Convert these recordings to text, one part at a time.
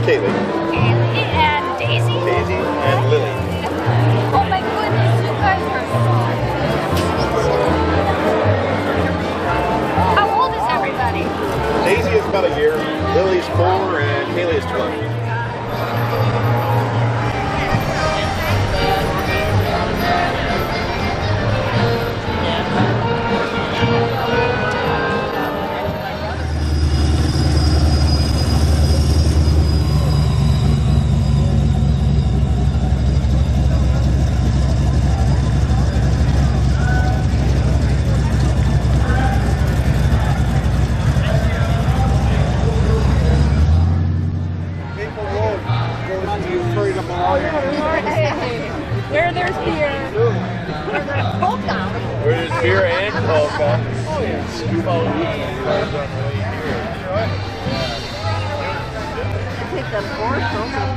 Kaylee. Kaylee and Daisy? Daisy and Lily. Oh my goodness, you guys are so... How old is everybody? Daisy is about a year, Lily's 4, and Kaylee is 12. Where there's beer. Where there's polka. Where there's beer and polka. Oh yeah. Scoop out Take the board over.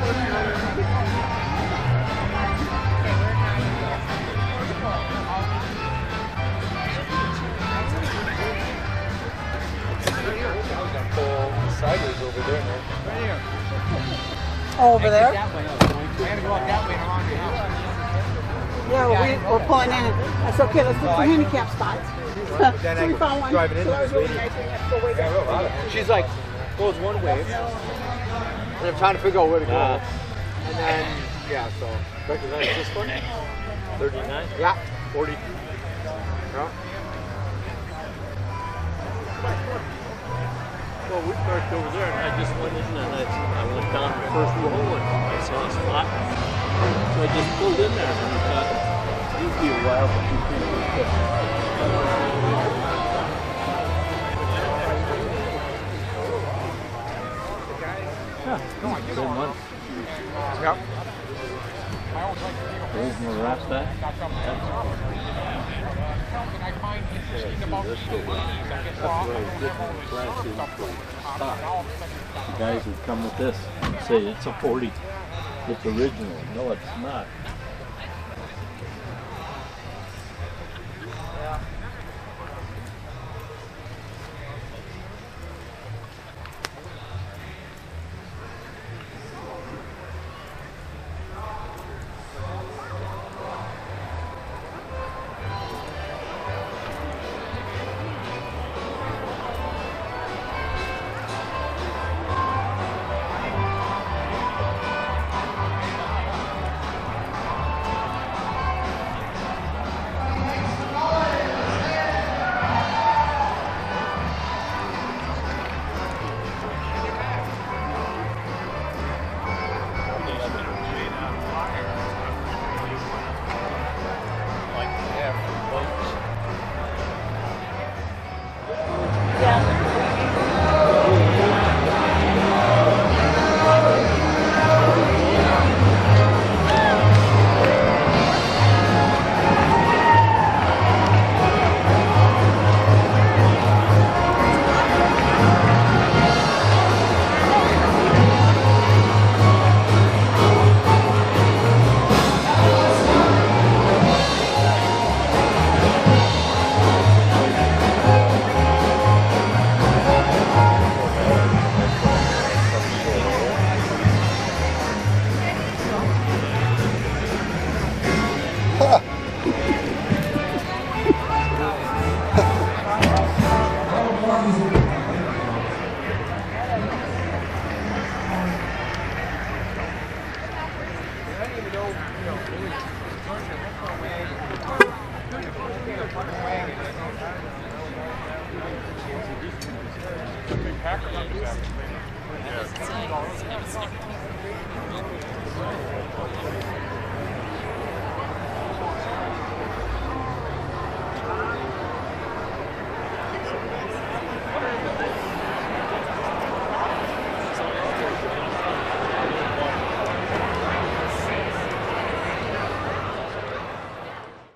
sideways over there, man. Right here. Oh, over there? That way. I gotta go out that way and around your house. Yeah, we're pulling in. That's okay. Let's look for handicap spots. So we found one. Driving in So that was really nice. We have to go way back. She's like, goes one way, and I'm trying to figure out where to go. And then, yeah, so. Recognize this one? 39? Yeah. 42. Yeah. Well, we parked over there, and I just went in and I went down the first row and I saw a spot. So I just pulled in there and I thought, it'd be a while, but you can't do it. Good month. Yep. There's no rest that. The guys would come with this and say it's a 40. It's original. No, it's not.